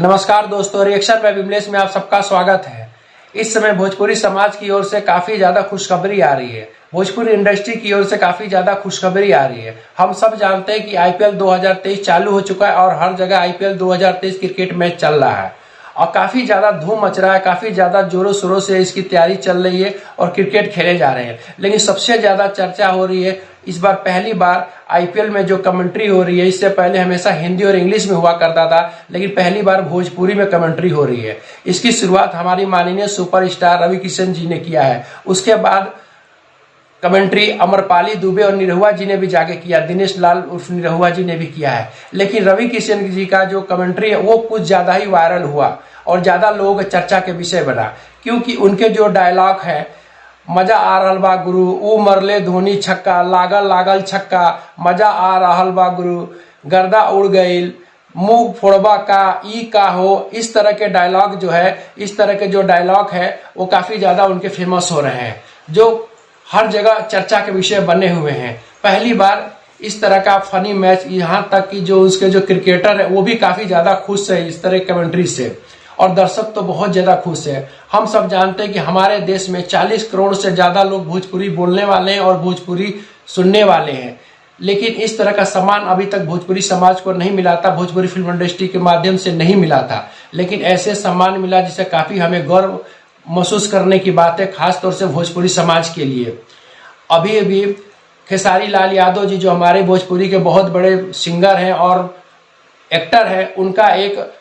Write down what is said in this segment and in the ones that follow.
नमस्कार दोस्तों, रिएक्शन में विमलेश में आप सबका स्वागत है। इस समय भोजपुरी समाज की ओर से काफी ज्यादा खुशखबरी आ रही है। भोजपुरी इंडस्ट्री की ओर से काफी ज्यादा खुशखबरी आ रही है। हम सब जानते हैं कि आईपीएल 2023 चालू हो चुका है और हर जगह आईपीएल 2023 क्रिकेट मैच चल रहा है और काफी ज्यादा धूम मच रहा है। काफी ज्यादा जोरों शोरों से इसकी तैयारी चल रही है और क्रिकेट खेले जा रहे हैं। लेकिन सबसे ज्यादा चर्चा हो रही है इस बार पहली बार आईपीएल में जो कमेंट्री हो रही है। इससे पहले हमेशा हिंदी और इंग्लिश में हुआ करता था, लेकिन पहली बार भोजपुरी में कमेंट्री हो रही है। इसकी शुरुआत हमारी माननीय सुपरस्टार रवि किशन जी ने किया है। उसके बाद कमेंट्री अमरपाली दुबे और निरहुआ जी ने भी जाके किया, दिनेश लाल उर्फ निरहुआ जी ने भी किया है। लेकिन रवि किशन जी का जो कमेंट्री है वो कुछ ज्यादा ही वायरल हुआ और ज्यादा लोगों के चर्चा के विषय बना, क्योंकि उनके जो डायलॉग है, मजा आ रहल बा गुरु, ऊ मरले धोनी छक्का, लागल लागल छक्का, मजा आ रहल बा गुरु, गर्दा उड़ गईल, मुंह फोड़बा का, ई का हो, इस तरह के डायलॉग जो है, इस तरह के जो डायलॉग है वो काफी ज्यादा उनके फेमस हो रहे हैं, जो हर जगह चर्चा के विषय बने हुए हैं। पहली बार इस तरह का फनी मैच, यहाँ तक कि जो उसके जो क्रिकेटर है वो भी काफी ज्यादा खुश है इस तरह कमेंट्री से, और दर्शक तो बहुत ज्यादा खुश है। हम सब जानते हैं कि हमारे देश में 40 करोड़ से ज्यादा लोग भोजपुरी बोलने वाले हैं और भोजपुरी सुनने वाले हैं, लेकिन इस तरह का सम्मान अभी तक भोजपुरी समाज को नहीं मिला था, भोजपुरी फिल्म इंडस्ट्री के माध्यम से नहीं मिला था। लेकिन ऐसे सम्मान मिला जिससे काफी हमें गौरव महसूस करने की बात है, खासतौर से भोजपुरी समाज के लिए। अभी खेसारी लाल यादव जी जो हमारे भोजपुरी के बहुत बड़े सिंगर हैं और एक्टर है, उनका एक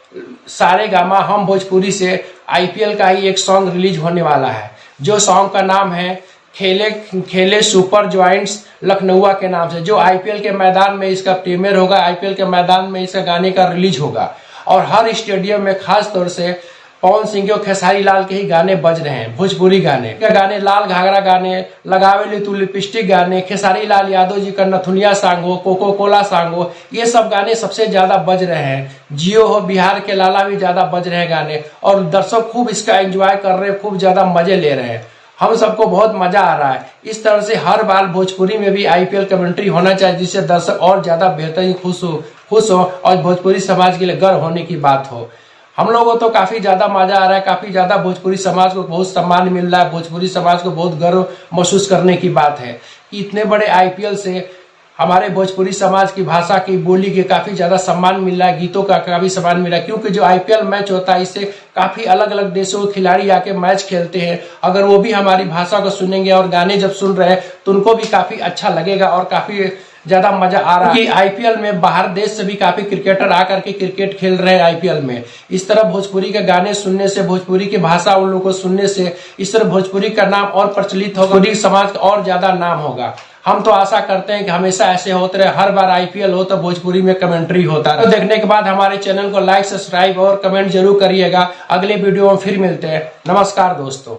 सारे गामा हम भोजपुरी से आईपीएल का ही एक सॉन्ग रिलीज होने वाला है, जो सॉन्ग का नाम है खेले खेले सुपर जॉइंट्स लखनऊआ के नाम से, जो आईपीएल के मैदान में इसका प्रीमियर होगा। आईपीएल के मैदान में इसका गाने का रिलीज होगा और हर स्टेडियम में खास तौर से पवन सिंह और खेसारी लाल के ही गाने बज रहे हैं, भोजपुरी गाने लाल घाघरा गाने, लगावे तू लिपस्टिक गाने, खेसारी लाल यादव जी का नथुनिया सॉन्ग हो, कोको कोला सॉन्ग हो, ये सब गाने सबसे ज्यादा बज रहे हैं। जियो हो, बिहार के लाला भी ज्यादा बज रहे हैं गाने, और दर्शक खूब इसका एंजॉय कर रहे हैं, खूब ज्यादा मजे ले रहे हैं। हम सबको बहुत मजा आ रहा है। इस तरह से हर बार भोजपुरी में भी आईपीएल कमेंट्री होना चाहिए, जिससे दर्शक और ज्यादा बेहतरीन खुश हो और भोजपुरी समाज के लिए गर्व होने की बात हो। हम लोगों को तो काफी ज्यादा मजा आ रहा है, काफी ज्यादा भोजपुरी समाज को बहुत सम्मान मिल रहा है, भोजपुरी समाज को बहुत गर्व महसूस करने की बात है कि इतने बड़े आईपीएल से हमारे भोजपुरी समाज की भाषा की बोली के काफी ज्यादा सम्मान मिल रहा है, गीतों का काफी सम्मान मिल रहा है। क्योंकि जो आईपीएल मैच होता है इससे काफी अलग अलग देशों के खिलाड़ी आके मैच खेलते हैं। अगर वो भी हमारी भाषा को सुनेंगे और गाने जब सुन रहे हैं तो उनको भी काफी अच्छा लगेगा और काफी ज्यादा मजा आ रहा है। आईपीएल में बाहर देश से भी काफी क्रिकेटर आकर के क्रिकेट खेल रहे हैं आईपीएल में। इस तरह भोजपुरी के गाने सुनने से, भोजपुरी की भाषा उन लोगों को सुनने से, इस तरह भोजपुरी का नाम और प्रचलित होगा, भोजपुरी समाज का और ज्यादा नाम होगा। हम तो आशा करते हैं कि हमेशा ऐसे होते रहे, हर बार आईपीएल हो तो भोजपुरी में कमेंट्री होता है। तो देखने के बाद हमारे चैनल को लाइक, सब्सक्राइब और कमेंट जरूर करिएगा। अगले वीडियो में फिर मिलते हैं। नमस्कार दोस्तों।